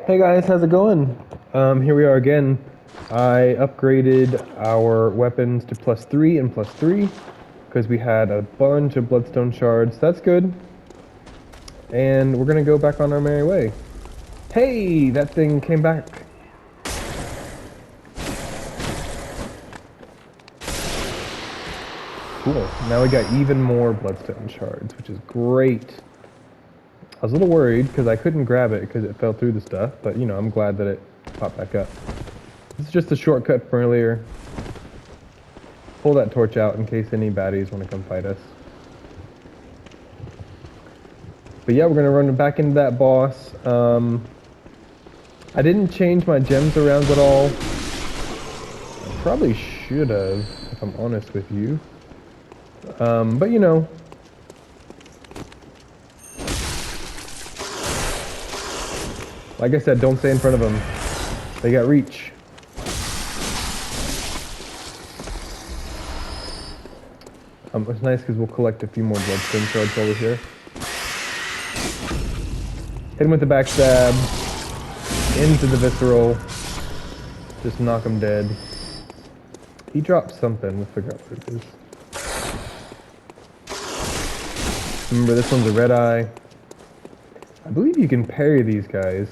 Hey guys, how's it going? Here we are again. I upgraded our weapons to +3 and +3 because we had a bunch of bloodstone shards. That's good. And we're gonna go back on our merry way. Hey, that thing came back. Cool. Now we got even more bloodstone shards, which is great. I was a little worried because I couldn't grab it because it fell through the stuff, but you know, I'm glad that it popped back up. This is just a shortcut from earlier. Pull that torch out in case any baddies want to come fight us. But yeah, we're gonna run back into that boss. I didn't change my gems around at all. I probably should have, if I'm honest with you. But you know. Like I said, don't stay in front of them. They got reach. It's nice because we'll collect a few more bloodstone shards over here. Hit him with the backstab. Into the visceral. Just knock him dead. He dropped something. We'll figure out what it is. Remember, this one's a red eye. I believe you can parry these guys.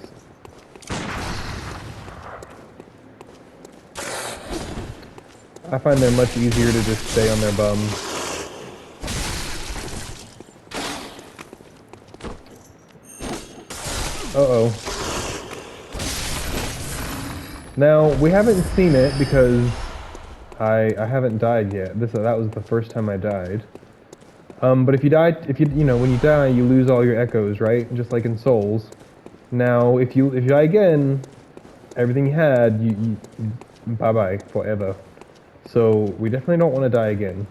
I find they're much easier to just stay on their bum. Uh-oh. Now, we haven't seen it because I haven't died yet. That was the first time I died. But if you die, when you die, you lose all your echoes, right? Just like in Souls. Now, if you die again, everything you had, you bye-bye forever. So we definitely don't want to die again.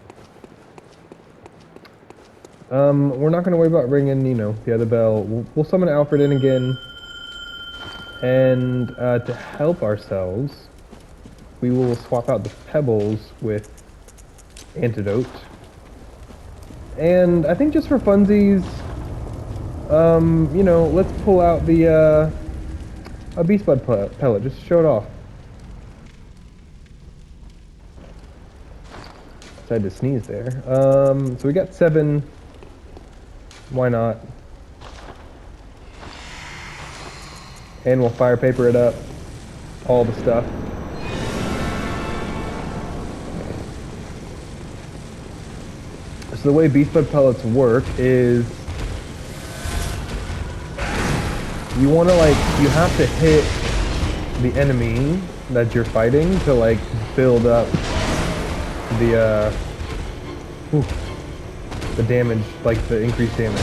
We're not going to worry about ringing, the other bell. We'll summon Alfred in again. And to help ourselves, we will swap out the pebbles with antidote. And I think just for funsies, let's pull out the a beast bud pellet just to show it off. I had to sneeze there. So we got 7. Why not? And we'll fire paper it up. All the stuff. So the way beast bud pellets work is you have to hit the enemy that you're fighting to build up the damage, the increased damage.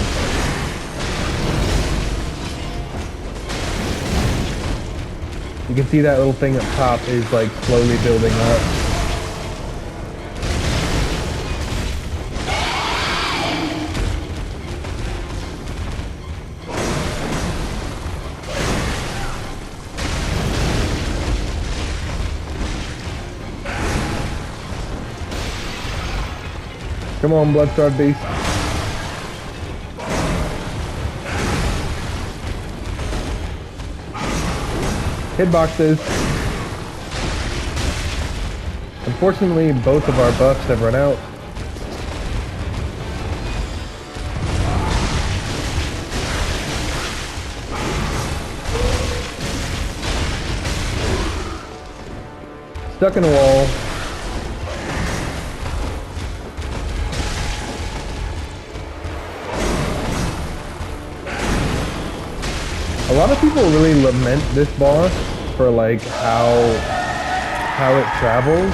You can see that little thing up top is slowly building up. Come on, Bloodstarved Beast. Hitboxes. Unfortunately, both of our buffs have run out. Stuck in a wall. A lot of people really lament this boss for how it travels.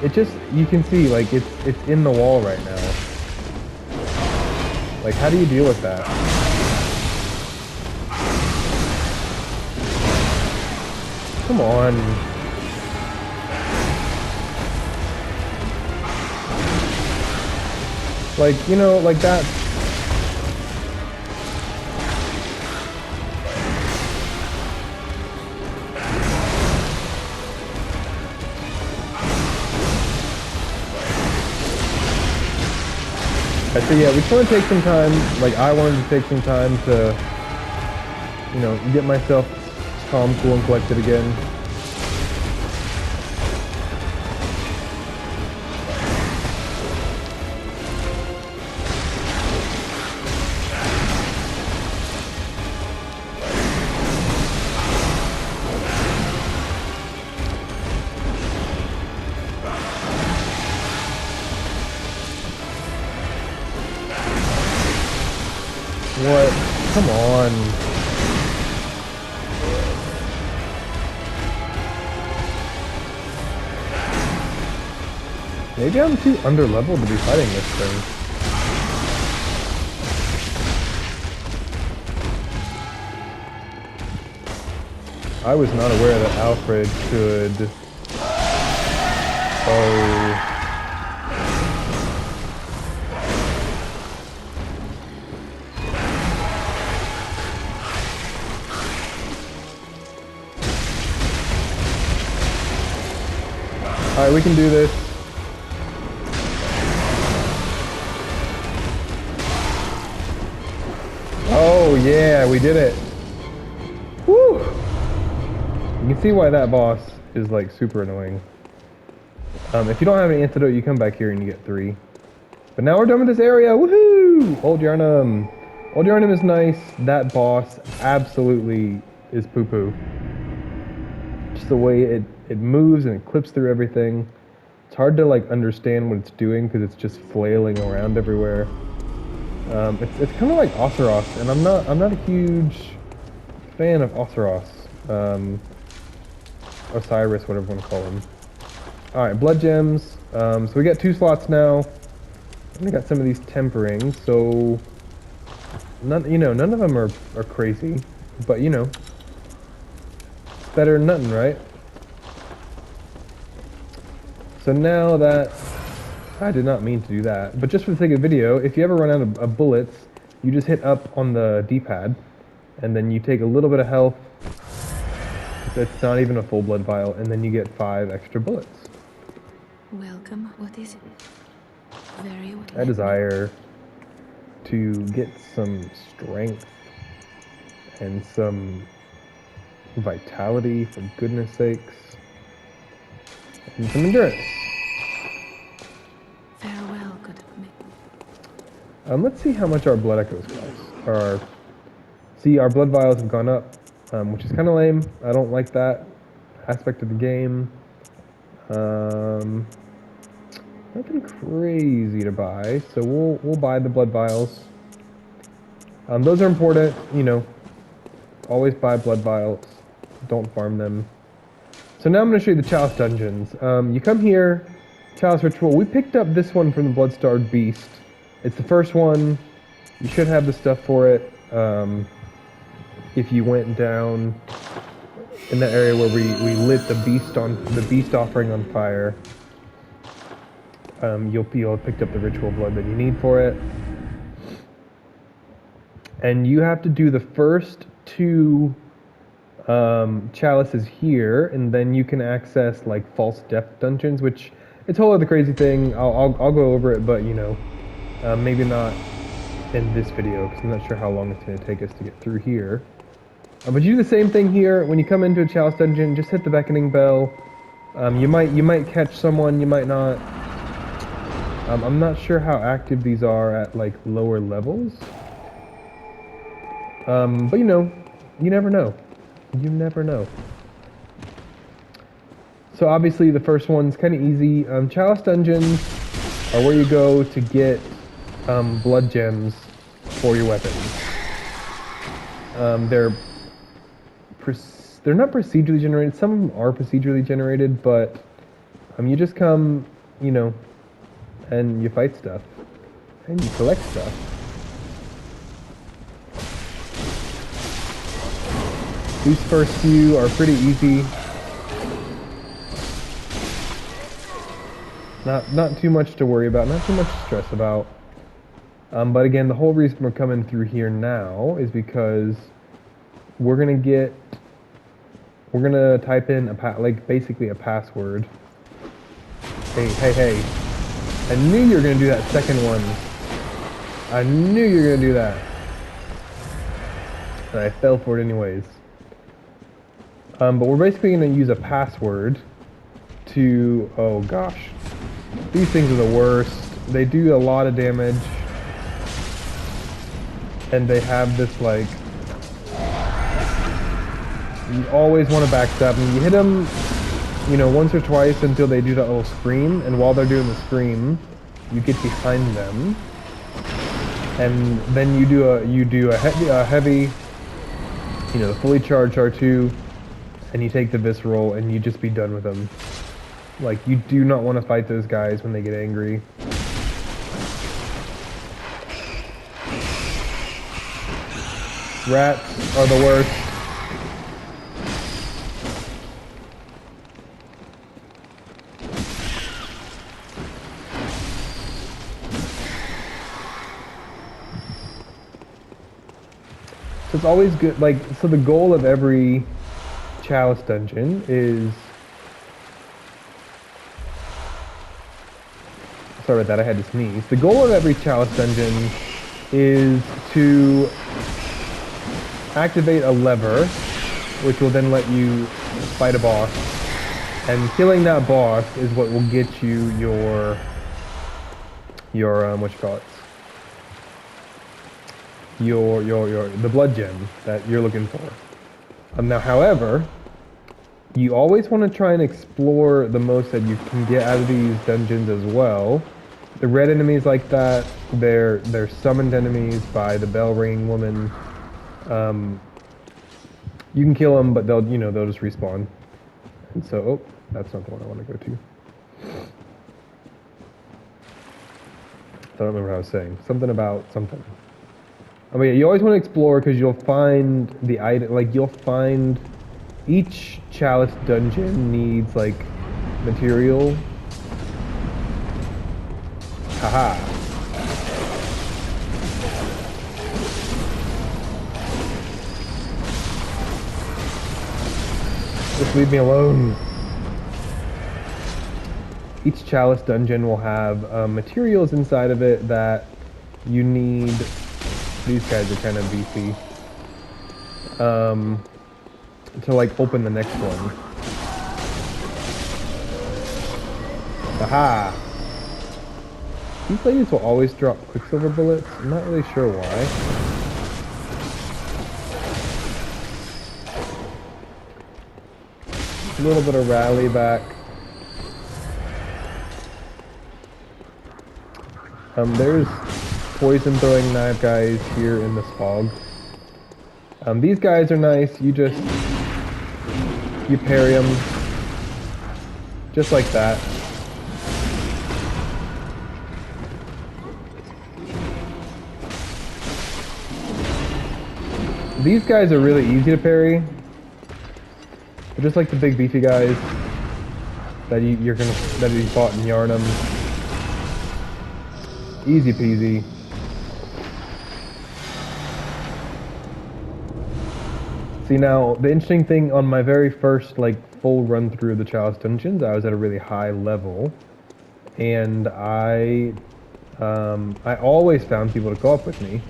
It just, you can see it's in the wall right now. How do you deal with that? Come on. That. So yeah, we just want to take some time, I wanted to take some time to you know, get myself calm, cool, and collected again. What? Come on. Maybe I'm too underleveled to be fighting this thing. I was not aware that Alfred could... Oh... Alright, we can do this. Oh yeah, we did it. Woo! You can see why that boss is like super annoying. If you don't have an antidote, you come back here and you get 3. But now we're done with this area. Woohoo! Old Yarnum. Old Yarnum is nice. That boss absolutely is poo-poo. Just the way it moves and it clips through everything. It's hard to like understand what it's doing because it's just flailing around everywhere. It's kind of like Oseros, and I'm not a huge fan of Oseros. Osiris, whatever you want to call him. All right, blood gems. So we got 2 slots now. And we got some of these temperings. So none of them are crazy, but you know. Better than nothing, right? So now that... I did not mean to do that, but just for the sake of video, if you ever run out of bullets, you just hit up on the D-pad, and then you take a little bit of health. It's not even a full blood vial, and then you get 5 extra bullets. Welcome. What is it? Very well. I desire to get some strength and some vitality, for goodness sakes, and some endurance. Farewell, good me. Let's see how much our blood echoes cost. See, our blood vials have gone up, which is kind of lame. I don't like that aspect of the game. Nothing crazy to buy, so we'll buy the blood vials. Those are important, you know. Always buy blood vials. Don't farm them. So now I'm going to show you the Chalice dungeons. You come here, Chalice Ritual. We picked up this one from the Blood-Starved Beast. It's the first one. You should have the stuff for it. If you went down in that area where we lit the beast offering on fire, you'll have picked up the ritual blood that you need for it. And you have to do the first 2 chalices here, and then you can access like false death dungeons, which it's a whole other crazy thing. I'll go over it, but you know, maybe not in this video because I'm not sure how long it's going to take us to get through here. But you do the same thing here. When you come into a chalice dungeon, just hit the beckoning bell. You might catch someone, you might not. I'm not sure how active these are at like lower levels. But you know, you never know. You never know. So obviously the first one's kind of easy. Chalice dungeons are where you go to get blood gems for your weapons. They're not procedurally generated. Some of them are procedurally generated, but you just come, you know, and you fight stuff and you collect stuff. These first few are pretty easy. Not too much to worry about, not too much to stress about. But again, the whole reason we're coming through here now is because we're gonna type in basically a password. Hey! I knew you were gonna do that second one. I knew you were gonna do that. And I fell for it anyways. But we're basically going to use a password to... Oh gosh. These things are the worst. They do a lot of damage. And they have this like... You always want to backstab them. You hit them, you know, once or twice until they do that little scream. And while they're doing the scream, you get behind them. And then you do a heavy, you know, fully charged R2. And you take the visceral and you just be done with them. Like, you do not want to fight those guys when they get angry. Rats are the worst. So it's always good, like, so the goal of every Chalice dungeon is... Sorry about that, I had to sneeze. The goal of every Chalice dungeon is to activate a lever, which will then let you fight a boss. And killing that boss is what will get you your what you call it? The blood gem that you're looking for. Now, however, you always want to try and explore the most that you can get out of these dungeons as well. The red enemies like that, they're summoned enemies by the bell ringing woman. You can kill them, but they'll just respawn. And so, oh, that's not the one I want to go to. I don't remember what I was saying. Something about something. Oh yeah, you always want to explore because you'll find the item, like you'll find each Chalice dungeon needs like material. Haha. Just leave me alone. Each Chalice dungeon will have materials inside of it that you need. These guys are kind of beefy. To like open the next one. Aha! These ladies will always drop Quicksilver bullets. I'm not really sure why. A little bit of rally back. There's poison throwing knife guys here in this fog. These guys are nice. You parry them just like that. These guys are really easy to parry. They're just like the big beefy guys that you fought in Yarnum. Easy peasy. See, now the interesting thing on my very first like full run through of the Chalice dungeons, I was at a really high level, and I always found people to go up with me,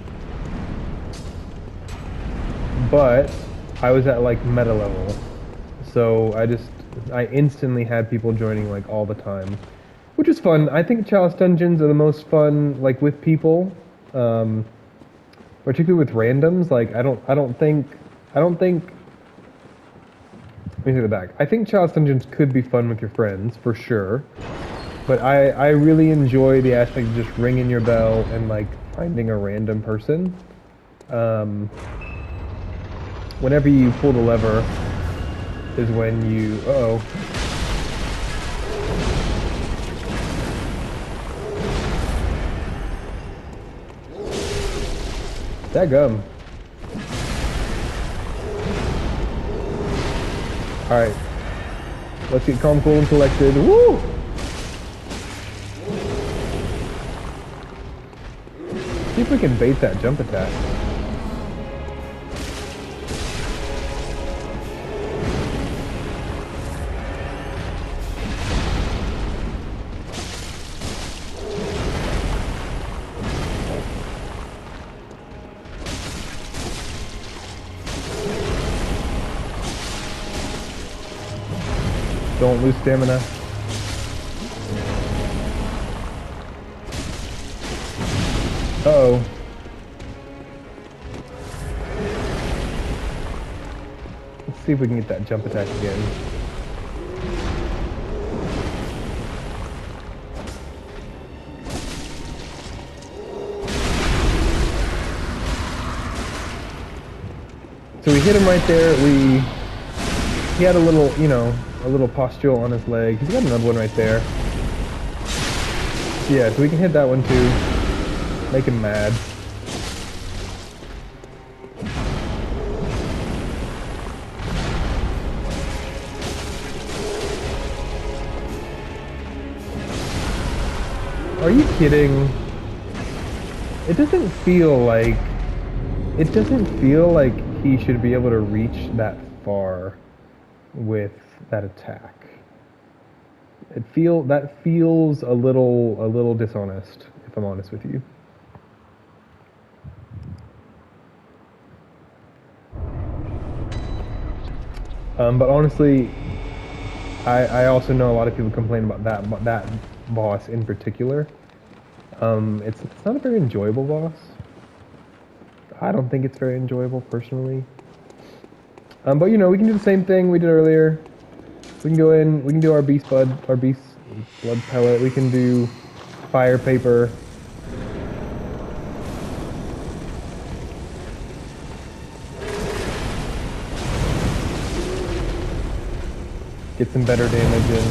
but I was at like meta level, so I instantly had people joining like all the time, which is fun. I think Chalice dungeons are the most fun like with people, particularly with randoms. Like I don't think. Let me take it back. I think Chalice dungeons could be fun with your friends, for sure. But I really enjoy the aspect of just ringing your bell and, like, finding a random person. Whenever you pull the lever is when you... Uh-oh. Dadgum. Alright. Let's get calm, cool, and collected. Woo! See if we can bait that jump attack. Don't lose stamina. Uh-oh. Let's see if we can get that jump attack again. So we hit him right there. He had a little, you know, a little pustule on his leg. He's got another one right there. Yeah, so we can hit that one too. Make him mad. Are you kidding? It doesn't feel like he should be able to reach that far with that attack. That feels a little dishonest, if I'm honest with you. But honestly, I also know a lot of people complain about that boss in particular. It's not a very enjoyable boss. I don't think it's very enjoyable personally. But you know, we can do the same thing we did earlier. We can go in, we can do our beast blood pellet. We can do fire paper. Get some better damage in.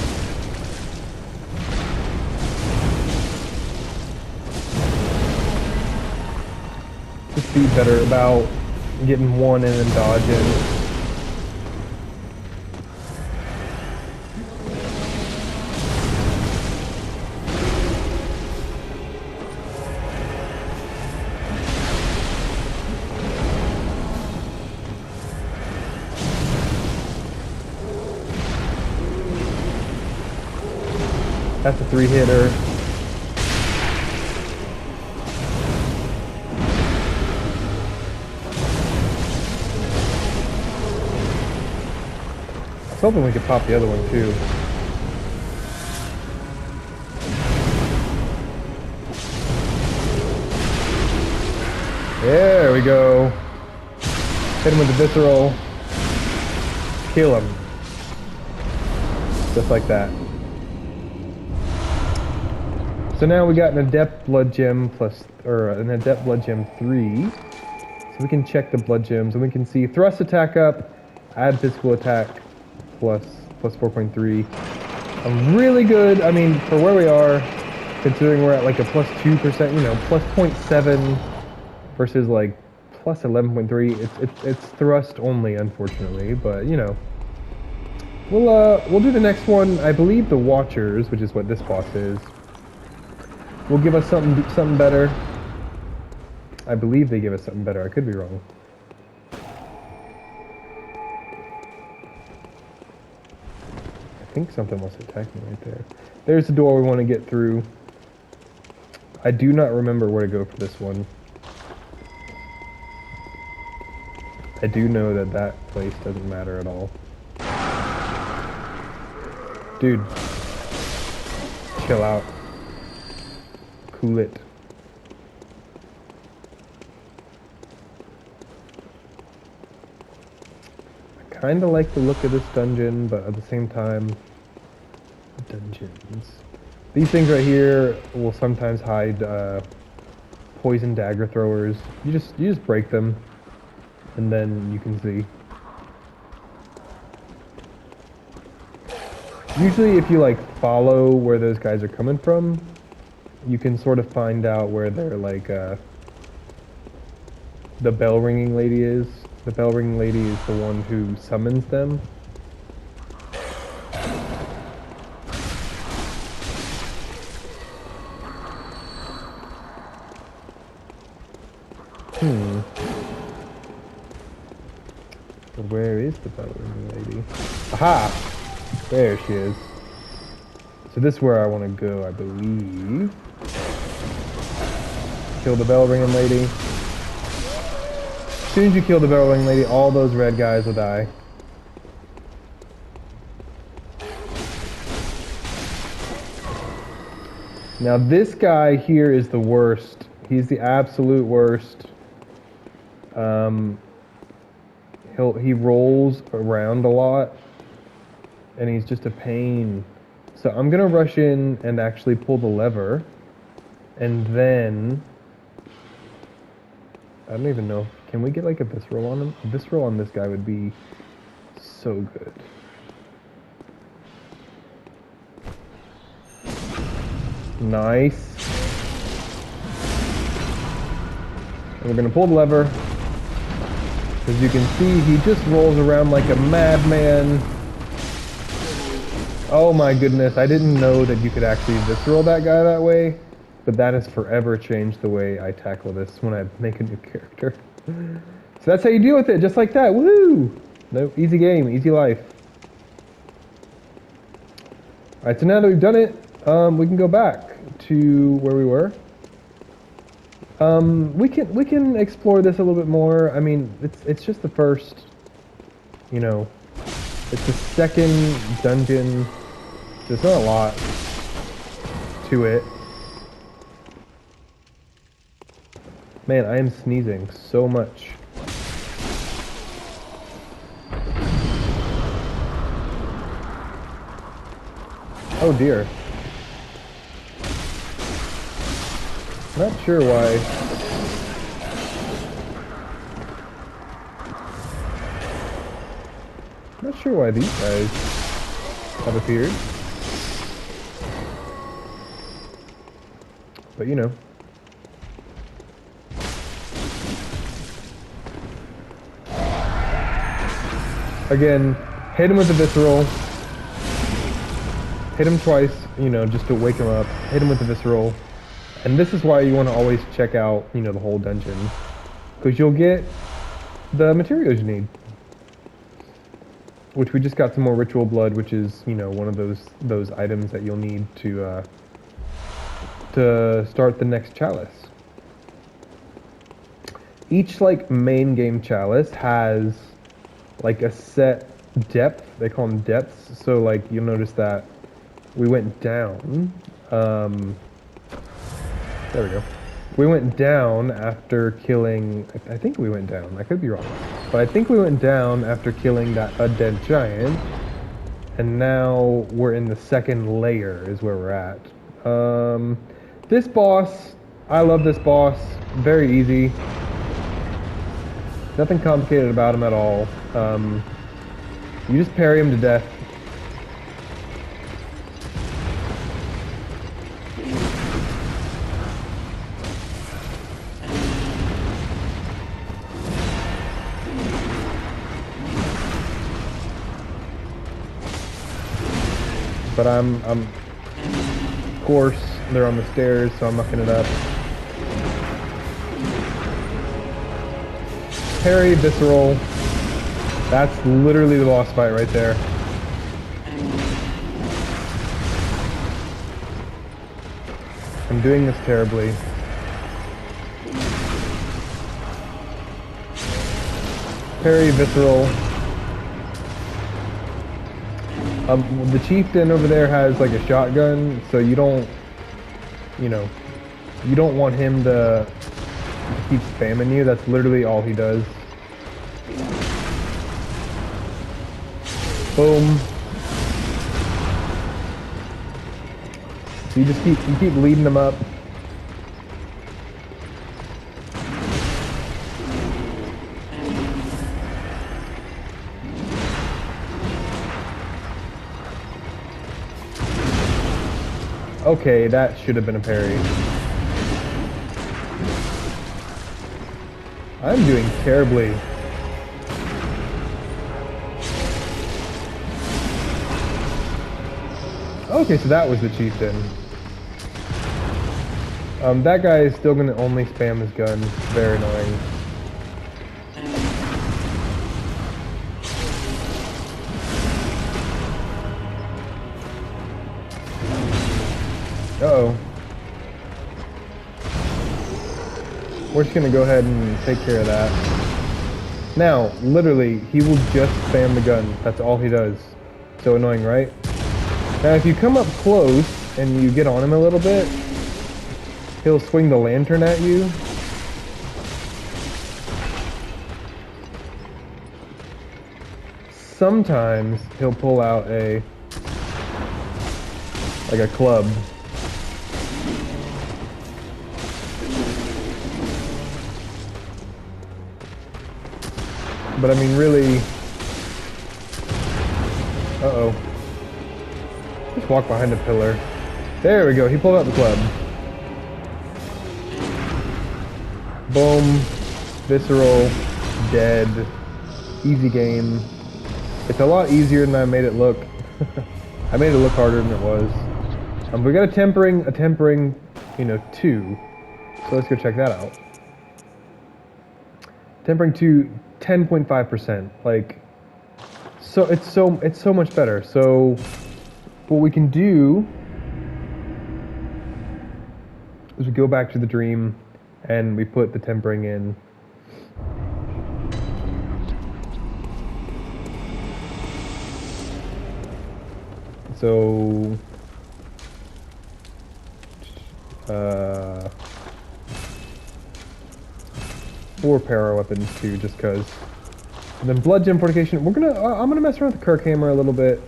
Just be better about getting one in and dodging. That's a 3-hitter. I was hoping we could pop the other one too. There we go. Hit him with the visceral. Kill him. Just like that. So now we got an Adept Blood Gem an Adept Blood Gem 3. So we can check the blood gems and we can see thrust attack up, add physical attack plus 4.3. Really good. I mean, for where we are, considering we're at like a plus 2%, you know, plus 0.7 versus like plus 11.3. It's thrust only, unfortunately, but you know. We'll do the next one. I believe the Watchers, which is what this boss is, will give us something better. I believe they give us something better. I could be wrong. I think something wants to attack me right there. There's the door we want to get through. I do not remember where to go for this one. I do know that place doesn't matter at all. Dude. Chill out. Cool it. I kinda like the look of this dungeon, but at the same time, dungeons. These things right here will sometimes hide poison dagger throwers. You just break them, and then you can see. Usually if you like follow where those guys are coming from, you can sort of find out where they're like the bell ringing lady is. The bell ringing lady is the one who summons them. But where is the bell ringing lady? Aha! There she is. So this is where I want to go, I believe. Kill the bell ringing lady. As soon as you kill the bell ringing lady, all those red guys will die. Now this guy here is the worst. He's the absolute worst. He rolls around a lot, and he's just a pain. So I'm gonna rush in and actually pull the lever, and then I don't even know. Can we get like a visceral on him? A visceral on this guy would be so good. Nice. And we're gonna pull the lever. As you can see, he just rolls around like a madman. Oh my goodness, I didn't know that you could actually visceral that guy that way, but that has forever changed the way I tackle this when I make a new character. So that's how you deal with it, just like that. Woo! No, easy game, easy life. Alright, so now that we've done it, we can go back to where we were. We can explore this a little bit more. I mean, it's just the first, you know, it's the second dungeon. There's not a lot to it. Man, I am sneezing so much. Oh dear. Not sure why. Not sure why these guys have appeared. But you know. Again, hit him with the visceral. Hit him twice, you know, just to wake him up. Hit him with the visceral. And this is why you want to always check out, you know, the whole dungeon. Because you'll get the materials you need. Which we just got some more ritual blood, which is, you know, one of those items that you'll need to start the next chalice. Each, like, main game chalice has, like, a set depth. They call them depths. So, like, you'll notice that we went down. There we go. We went down after killing... I think we went down. I could be wrong. But I think we went down after killing that undead giant. And now we're in the second layer is where we're at. This boss... I love this boss. Very easy. Nothing complicated about him at all. You just parry him to death. But of course, they're on the stairs, so I'm mucking it up. Parry, visceral. That's literally the boss fight right there. I'm doing this terribly. Parry, visceral. The chieftain over there has like a shotgun, so you don't, you know, you don't want him to keep spamming you. That's literally all he does. Boom. So you just keep leading them up. Okay, that should have been a parry. I'm doing terribly. Okay, so that was the chieftain. That guy is still gonna only spam his gun. Very annoying. Uh-oh. We're just gonna go ahead and take care of that. Now, literally, he will just spam the gun. That's all he does. So annoying, right? Now, if you come up close and you get on him a little bit, he'll swing the lantern at you. Sometimes he'll pull out like a club. But I mean, really, uh-oh. Just walk behind a pillar. There we go, he pulled out the club. Boom. Visceral. Dead. Easy game. It's a lot easier than I made it look. I made it look harder than it was. We got a tempering, 2. So let's go check that out. Tempering 2, 10.5%. Like, so it's so much better. So what we can do is we go back to the dream and we put the tempering in. So 4 power weapons too, just cause. And then blood gem fortification. I'm gonna mess around with the Kirk hammer a little bit.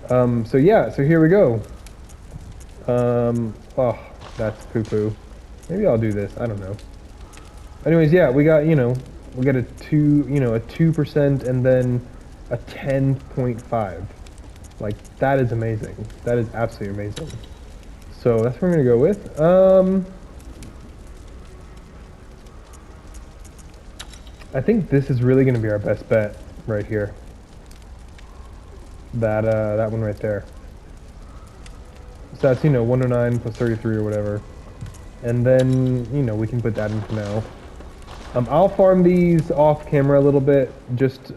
So yeah, so here we go. Oh, that's poo-poo. Maybe I'll do this. I don't know. Anyways, yeah, we got we got a 2%, and then a 10.5. Like, that is amazing. That is absolutely amazing. So that's what we're gonna go with. I think this is really gonna be our best bet right here. That one right there. So that's 109 plus 33 or whatever, and then we can put that in for now. I'll farm these off camera a little bit.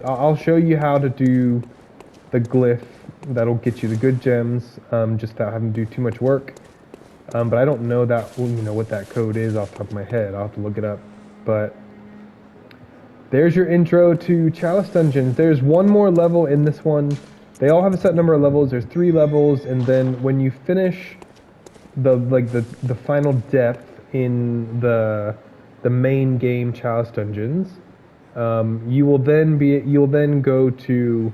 I'll show you how to do the glyph that'll get you the good gems, just without having to do too much work. But I don't know what that code is off the top of my head. I'll have to look it up. But there's your intro to Chalice Dungeons. There's one more level in this one. They all have a set number of levels. There's 3 levels, and then when you finish the final depth in the main game Chalice Dungeons, you'll then go to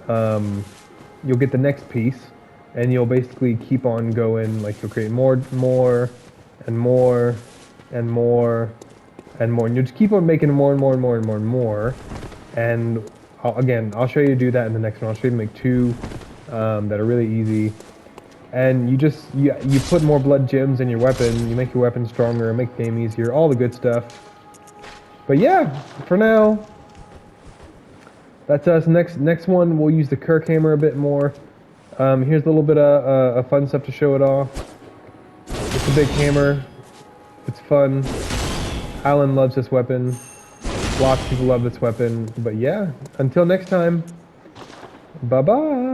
you'll get the next piece, and you'll basically keep on going. Like, you'll create more and more and more, and you'll just keep on making more and more and more and more and more. And I'll show you to do that in the next one. I'll show you to make 2 that are really easy. And you put more blood gems in your weapon. You make your weapon stronger, make the game easier, all the good stuff. But yeah, for now, that's us. Next one, we'll use the Kirk hammer a bit more. Here's a little bit of fun stuff to show it off. It's a big hammer. It's fun. Alan loves this weapon. Lots of people love this weapon. But yeah, until next time, bye-bye.